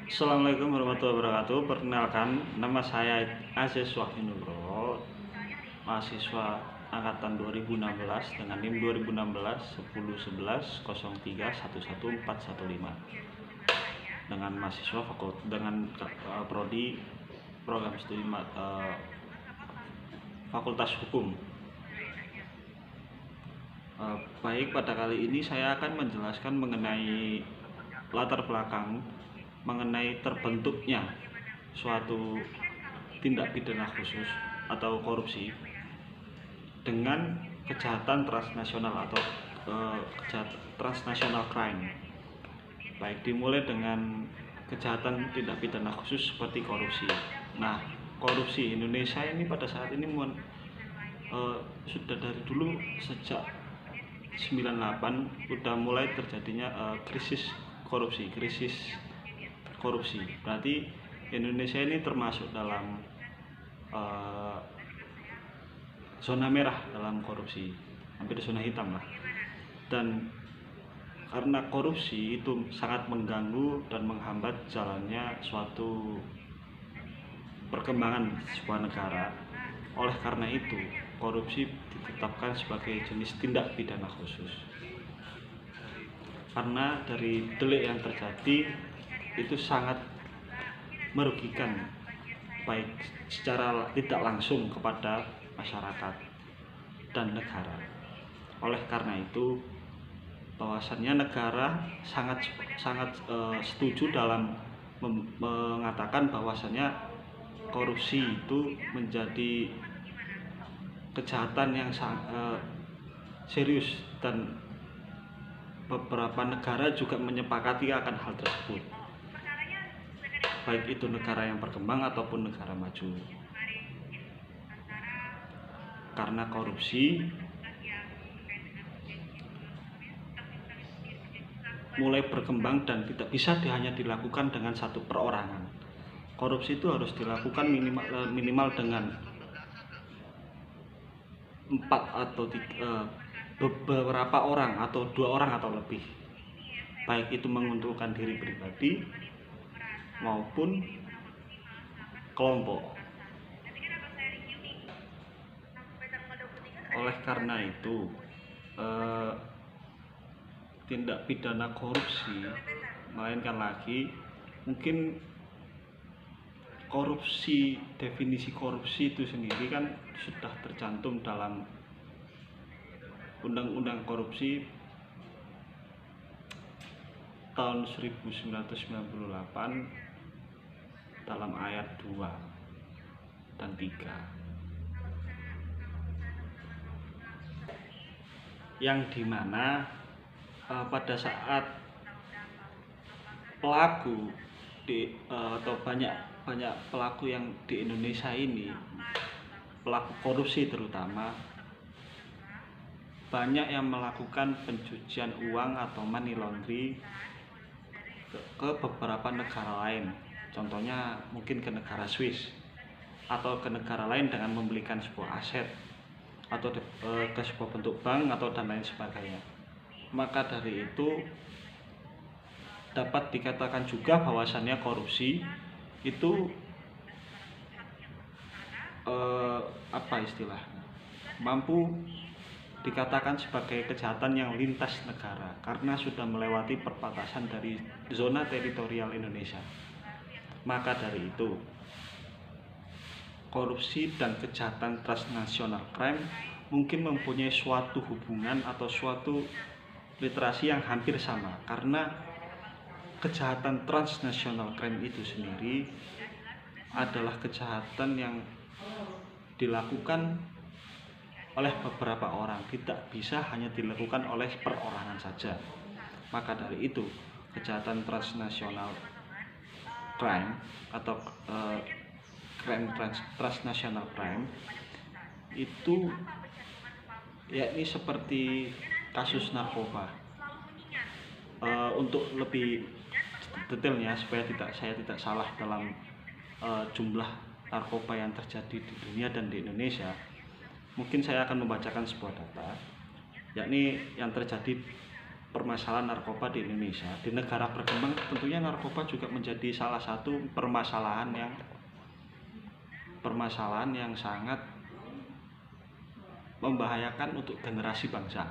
Assalamualaikum warahmatullahi wabarakatuh. Perkenalkan, nama saya Aziz Wahinuro, mahasiswa angkatan 2016 dengan NIM 2016 10 11 03 11 415 dengan mahasiswa prodi program studi Fakultas Hukum. Baik, pada kali ini saya akan menjelaskan mengenai latar belakang mengenai terbentuknya suatu tindak pidana khusus atau korupsi dengan kejahatan transnasional atau transnational crime. Baik, dimulai dengan kejahatan tindak pidana khusus seperti korupsi. Nah, korupsi Indonesia ini pada saat ini sudah dari dulu sejak 98 sudah mulai terjadinya krisis korupsi. Berarti Indonesia ini termasuk dalam zona merah dalam korupsi, hampir zona hitam lah. Dan karena korupsi itu sangat mengganggu dan menghambat jalannya suatu perkembangan sebuah negara. Oleh karena itu, korupsi ditetapkan sebagai jenis tindak pidana khusus. Karena dari delik yang terjadi itu sangat merugikan, baik secara tidak langsung kepada masyarakat dan negara. Oleh karena itu, bahwasannya negara sangat setuju dalam mengatakan bahwasannya korupsi itu menjadi kejahatan yang sangat serius, dan beberapa negara juga menyepakati akan hal tersebut, baik itu negara yang berkembang ataupun negara maju. Karena korupsi mulai berkembang dan tidak bisa hanya dilakukan dengan satu perorangan. Korupsi itu harus dilakukan minimal dengan 4 atau 3, beberapa orang atau 2 orang atau lebih, baik itu menguntungkan diri pribadi maupun kelompok. Oleh karena itu, tindak pidana korupsi, melainkan lagi mungkin korupsi, definisi korupsi itu sendiri kan sudah tercantum dalam Undang-Undang Korupsi tahun 1998 dalam ayat 2 dan 3, yang dimana pada saat pelaku atau banyak pelaku yang di Indonesia ini, pelaku korupsi terutama, banyak yang melakukan pencucian uang atau money laundry ke beberapa negara lain. Contohnya mungkin ke negara Swiss atau ke negara lain dengan membelikan sebuah aset atau ke sebuah bentuk bank atau dan lain sebagainya. Maka dari itu dapat dikatakan juga bahwasannya korupsi itu mampu dikatakan sebagai kejahatan yang lintas negara karena sudah melewati perbatasan dari zona teritorial Indonesia. Maka dari itu, korupsi dan kejahatan transnational crime mungkin mempunyai suatu hubungan atau suatu literasi yang hampir sama, karena kejahatan transnational crime itu sendiri adalah kejahatan yang dilakukan oleh beberapa orang, tidak bisa hanya dilakukan oleh perorangan saja. Maka dari itu, kejahatan transnational crime atau transnational crime itu yakni seperti kasus narkoba. Untuk lebih detailnya, supaya saya tidak salah dalam jumlah narkoba yang terjadi di dunia dan di Indonesia, mungkin saya akan membacakan sebuah data, yakni yang terjadi permasalahan narkoba di Indonesia. Di negara berkembang tentunya narkoba juga menjadi salah satu permasalahan yang sangat membahayakan untuk generasi bangsa.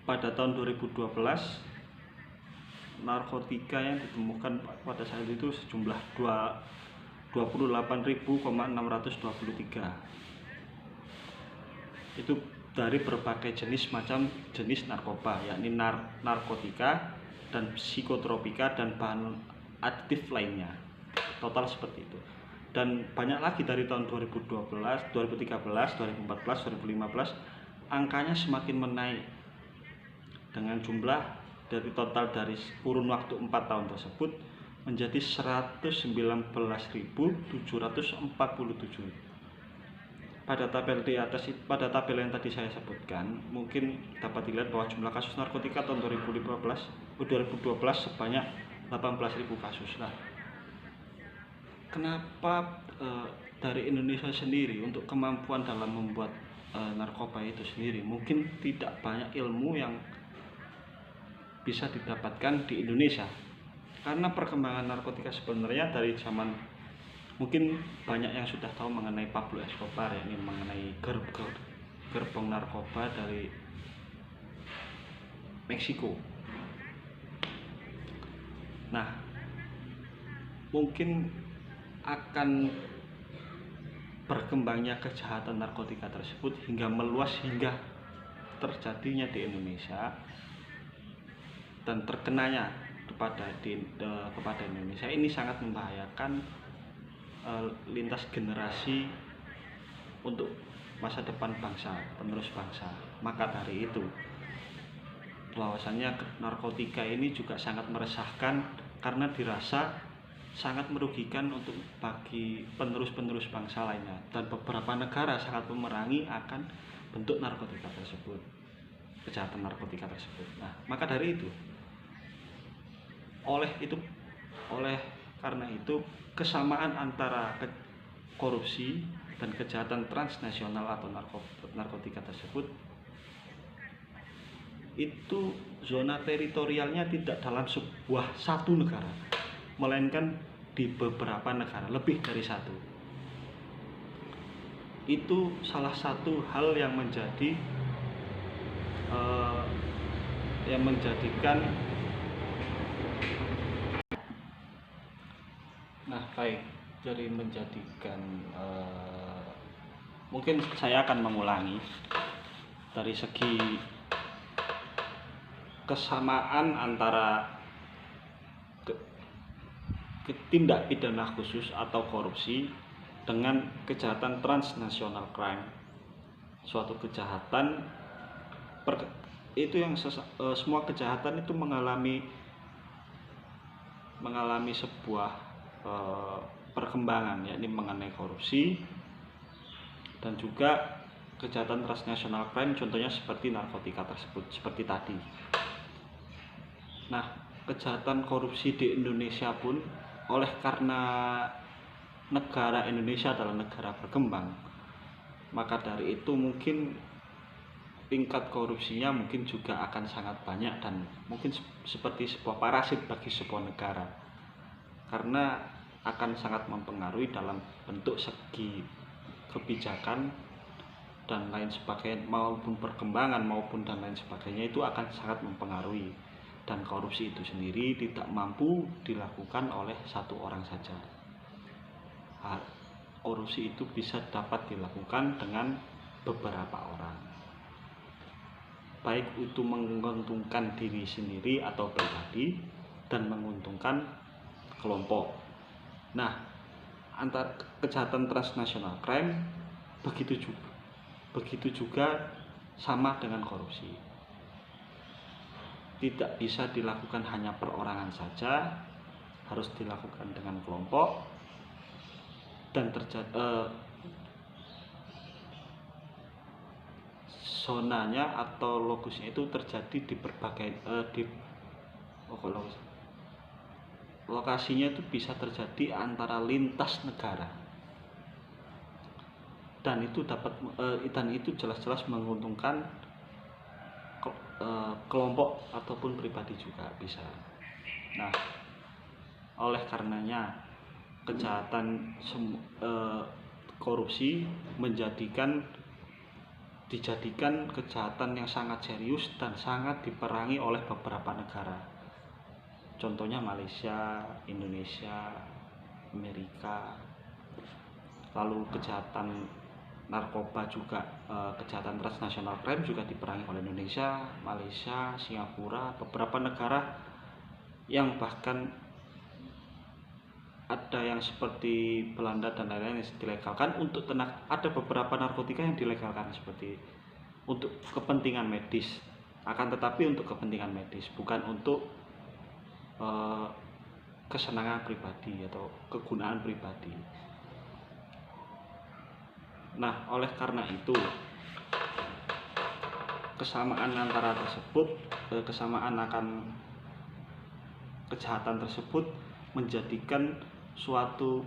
Pada tahun 2012, narkotika yang ditemukan pada saat itu sejumlah 28.623. Itu dari berbagai jenis narkoba, yakni narkotika dan psikotropika dan bahan aditif lainnya. Total seperti itu. Dan banyak lagi dari tahun 2012, 2013, 2014, 2015 angkanya semakin menaik dengan jumlah dari total dari kurun waktu 4 tahun tersebut menjadi 119.747. Pada tabel di atas, pada tabel yang tadi saya sebutkan, mungkin dapat dilihat bahwa jumlah kasus narkotika tahun 2012 sebanyak 18.000 kasus. Nah, kenapa dari Indonesia sendiri untuk kemampuan dalam membuat narkoba itu sendiri mungkin tidak banyak ilmu yang bisa didapatkan di Indonesia, karena perkembangan narkotika sebenarnya dari zaman, mungkin banyak yang sudah tahu mengenai Pablo Escobar, yakni mengenai gerbong narkoba dari Meksiko. Nah, mungkin akan berkembangnya kejahatan narkotika tersebut hingga meluas hingga terjadinya di Indonesia dan terkenanya kepada Indonesia ini sangat membahayakan lintas generasi untuk masa depan bangsa, penerus bangsa. Maka dari itu, bahwasannya narkotika ini juga sangat meresahkan karena dirasa sangat merugikan untuk bagi penerus-penerus bangsa lainnya, dan beberapa negara sangat memerangi akan bentuk narkotika tersebut, kejahatan narkotika tersebut. Nah, maka dari itu, karena itu kesamaan antara korupsi dan kejahatan transnasional atau narkotika tersebut itu zona teritorialnya tidak dalam sebuah satu negara, melainkan di beberapa negara, lebih dari satu. Itu salah satu hal yang menjadikan mungkin saya akan mengulangi dari segi kesamaan antara tindak pidana khusus atau korupsi dengan kejahatan transnational crime. Suatu kejahatan semua kejahatan itu mengalami sebuah perkembangan, yakni mengenai korupsi dan juga kejahatan transnational crime, contohnya seperti narkotika tersebut, seperti tadi. Nah, kejahatan korupsi di Indonesia pun karena negara Indonesia adalah negara berkembang, maka dari itu mungkin tingkat korupsinya mungkin juga akan sangat banyak dan mungkin seperti sebuah parasit bagi sebuah negara, karena akan sangat mempengaruhi dalam bentuk segi kebijakan dan lain sebagainya, maupun perkembangan maupun dan lain sebagainya, itu akan sangat mempengaruhi. Dan korupsi itu sendiri tidak mampu dilakukan oleh satu orang saja. Korupsi itu bisa dapat dilakukan dengan beberapa orang, baik itu menguntungkan diri sendiri atau pribadi dan menguntungkan kelompok. Nah, antara kejahatan transnational crime begitu juga sama dengan korupsi. Tidak bisa dilakukan hanya perorangan saja, harus dilakukan dengan kelompok, dan zonanya atau lokusnya itu terjadi di berbagai lokasinya itu bisa terjadi antara lintas negara, dan itu jelas-jelas menguntungkan kelompok ataupun pribadi juga bisa. Nah, oleh karenanya kejahatan korupsi dijadikan kejahatan yang sangat serius dan sangat diperangi oleh beberapa negara. Contohnya Malaysia, Indonesia, Amerika. Lalu kejahatan narkoba juga, kejahatan transnasional crime juga diperangi oleh Indonesia, Malaysia, Singapura, beberapa negara yang bahkan ada yang seperti Belanda dan lain-lain yang dilegalkan untuk ada beberapa narkotika yang dilegalkan seperti untuk kepentingan medis, akan tetapi untuk kepentingan medis, bukan untuk kesenangan pribadi atau kegunaan pribadi. Nah, oleh karena itu kesamaan akan kejahatan tersebut menjadikan suatu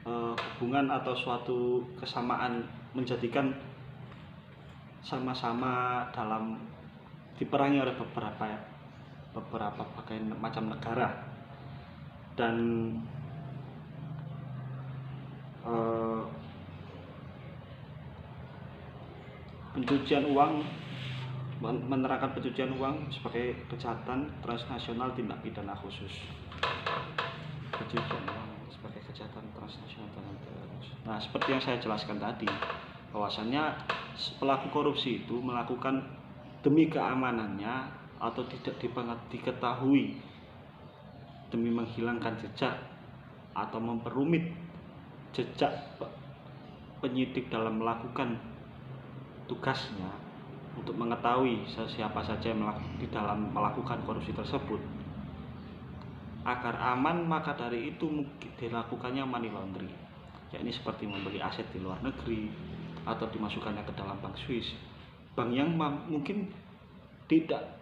hubungan atau suatu kesamaan, menjadikan sama-sama dalam diperangi oleh beberapa macam negara. Dan pencucian uang, menerapkan pencucian uang sebagai kejahatan transnasional tindak pidana khusus. Pencucian uang sebagai kejahatan transnasional tindak pidana khusus. Nah, seperti yang saya jelaskan tadi, bahwasannya pelaku korupsi itu melakukan demi keamanannya atau tidak diketahui demi menghilangkan jejak atau memperumit jejak penyidik dalam melakukan tugasnya untuk mengetahui siapa saja yang di dalam melakukan korupsi tersebut. Agar aman, maka dari itu dilakukannya money laundering, yakni seperti membeli aset di luar negeri atau dimasukkannya ke dalam bank Swiss, bank yang mungkin tidak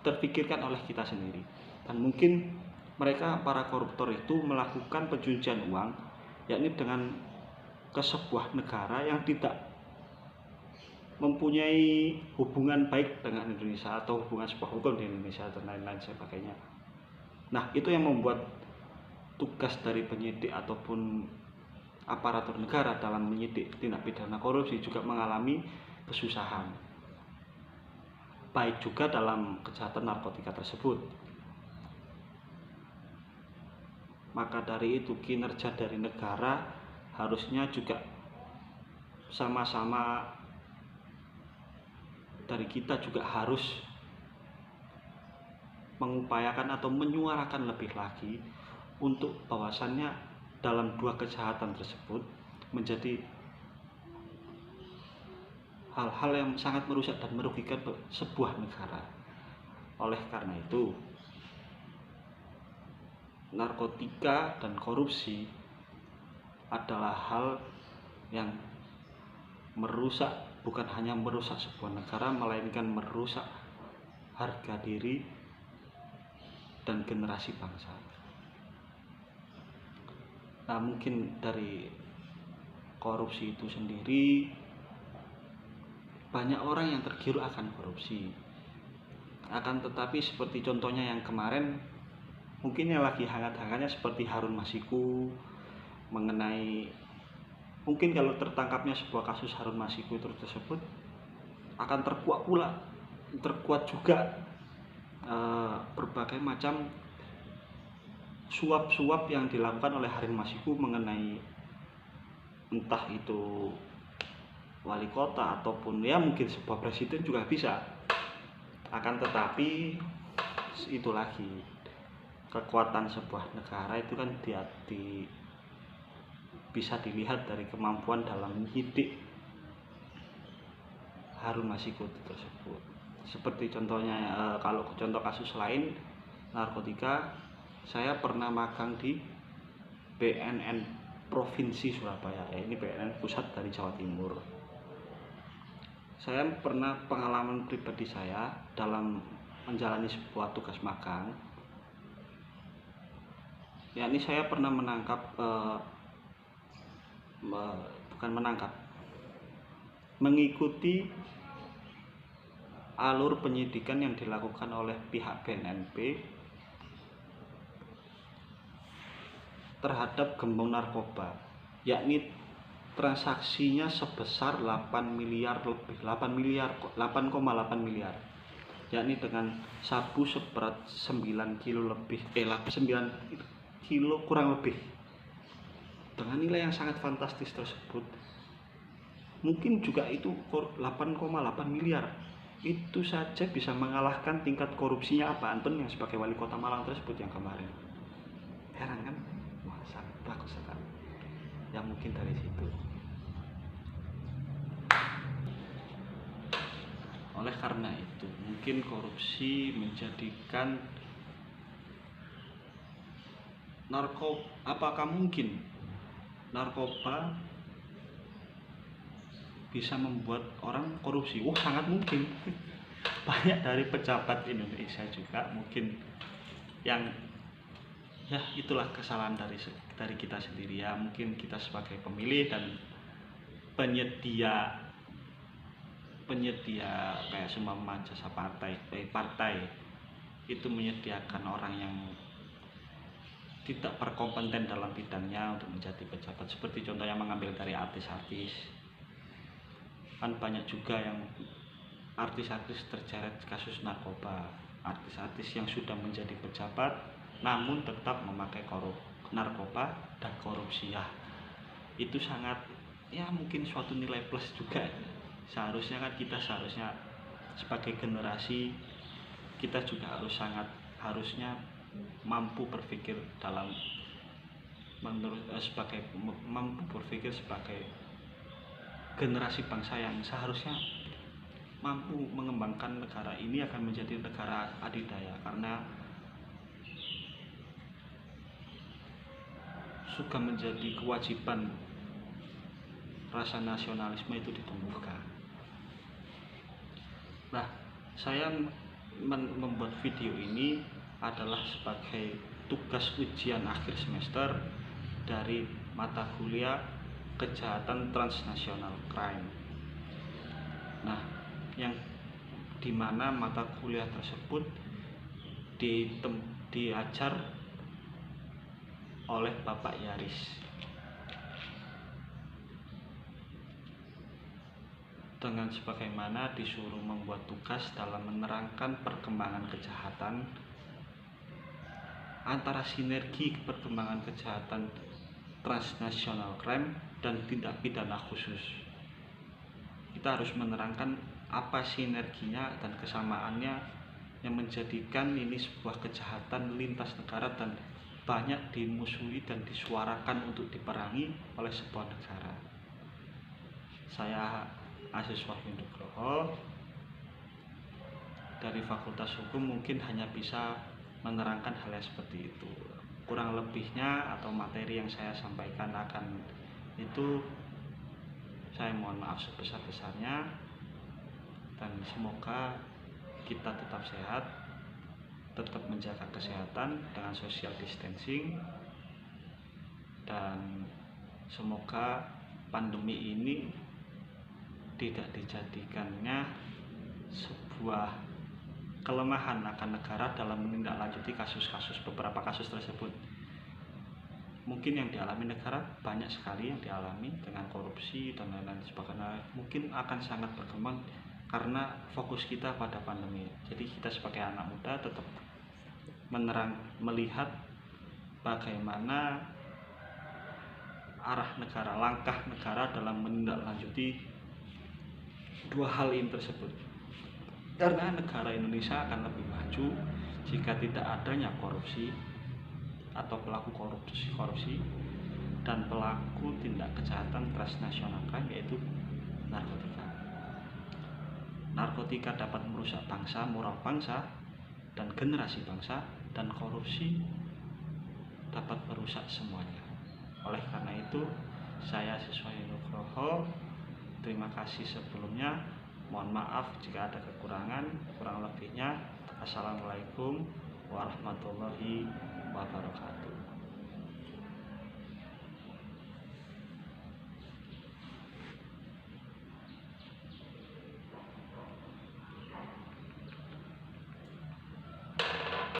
terpikirkan oleh kita sendiri. Dan mungkin mereka, para koruptor itu, melakukan pencucian uang yakni dengan ke sebuah negara yang tidak mempunyai hubungan baik dengan Indonesia atau hubungan sebuah hukum di Indonesia dan lain-lain sebagainya. Nah, itu yang membuat tugas dari penyidik ataupun aparatur negara dalam menyidik tindak pidana korupsi juga mengalami kesusahan, baik juga dalam kejahatan narkotika tersebut. Maka dari itu kinerja dari negara harusnya juga sama-sama, dari kita juga harus mengupayakan atau menyuarakan lebih lagi untuk bahwasannya dalam dua kejahatan tersebut menjadi hal-hal yang sangat merusak dan merugikan sebuah negara. Oleh karena itu, narkotika dan korupsi adalah hal yang merusak, bukan hanya merusak sebuah negara, melainkan merusak harga diri dan generasi bangsa. Nah, mungkin dari korupsi itu sendiri banyak orang yang tergiur akan korupsi. Akan tetapi seperti contohnya yang kemarin, mungkin yang lagi hangat-hangatnya seperti Harun Masiku, mengenai mungkin kalau tertangkapnya sebuah kasus Harun Masiku tersebut akan terkuat juga berbagai macam suap-suap yang dilakukan oleh Harun Masiku mengenai entah itu wali kota ataupun ya mungkin sebuah presiden juga bisa. Akan tetapi itu lagi, kekuatan sebuah negara itu kan bisa dilihat dari kemampuan dalam menyidik Harun Masiku tersebut. Seperti contohnya, kalau contoh kasus lain narkotika, saya pernah magang di BNN Provinsi Surabaya, ini BNN pusat dari Jawa Timur. Saya pernah, pengalaman pribadi saya dalam menjalani sebuah tugas magang, yakni saya pernah mengikuti alur penyidikan yang dilakukan oleh pihak BNNP terhadap gembong narkoba, yakni transaksinya sebesar 8 miliar lebih, 8,8 miliar, yakni dengan sabu seberat 9 kilo lebih, 9 kilo kurang lebih. Dengan nilai yang sangat fantastis tersebut, mungkin juga itu 8,8 miliar itu saja bisa mengalahkan tingkat korupsinya Pak Anton yang sebagai wali kota Malang tersebut yang kemarin. Heran kan? Wah, sangat bagus sekali. Ya mungkin dari situ. Oleh karena itu, mungkin korupsi menjadikan apakah mungkin narkoba bisa membuat orang korupsi? Wah, sangat mungkin. Banyak dari pejabat Indonesia juga mungkin yang ya itulah kesalahan dari kita sendiri ya. Mungkin kita sebagai pemilih dan penyedia kayak seumpama jasa partai itu menyediakan orang yang tidak berkompeten dalam bidangnya untuk menjadi pejabat, seperti contoh yang mengambil dari artis-artis. Kan banyak juga yang artis-artis terseret kasus narkoba, artis-artis yang sudah menjadi pejabat namun tetap memakai narkoba dan korupsi. Ya itu sangat ya mungkin suatu nilai plus juga. Seharusnya kan kita sebagai generasi kita juga harusnya mampu berpikir sebagai generasi bangsa yang seharusnya mampu mengembangkan negara ini akan menjadi negara adidaya, karena sudah menjadi kewajiban rasa nasionalisme itu ditumbuhkan. Nah, saya membuat video ini adalah sebagai tugas ujian akhir semester dari mata kuliah kejahatan transnasional crime. Nah, yang dimana mata kuliah tersebut diajar oleh Bapak Yaris dengan sebagaimana disuruh membuat tugas dalam menerangkan perkembangan kejahatan, antara sinergi perkembangan kejahatan transnasional crime dan tindak pidana khusus. Kita harus menerangkan apa sinerginya dan kesamaannya yang menjadikan ini sebuah kejahatan lintas negara dan banyak dimusuhi dan disuarakan untuk diperangi oleh sebuah negara. Saya mahasiswa Nugroho dari Fakultas Hukum mungkin hanya bisa menerangkan hal yang seperti itu. Kurang lebihnya atau materi yang saya sampaikan akan itu saya mohon maaf sebesar-besarnya, dan semoga kita tetap sehat, tetap menjaga kesehatan dengan social distancing, dan semoga pandemi ini tidak dijadikannya sebuah kelemahan akan negara dalam menindaklanjuti beberapa kasus tersebut. Mungkin yang dialami negara banyak sekali yang dialami dengan korupsi dan lain-lain sebagainya, mungkin akan sangat berkembang karena fokus kita pada pandemi. Jadi kita sebagai anak muda tetap melihat bagaimana arah negara, langkah negara dalam menindaklanjuti dua hal ini tersebut. Karena negara Indonesia akan lebih maju jika tidak adanya korupsi atau pelaku korupsi dan pelaku tindak kejahatan transnasional crime, yaitu narkotika. Narkotika dapat merusak bangsa, moral bangsa, dan generasi bangsa, dan korupsi dapat merusak semuanya. Oleh karena itu, saya siswa Nugroho, terima kasih sebelumnya. Mohon maaf jika ada kekurangan, kurang lebihnya. Assalamualaikum warahmatullahi wabarakatuh.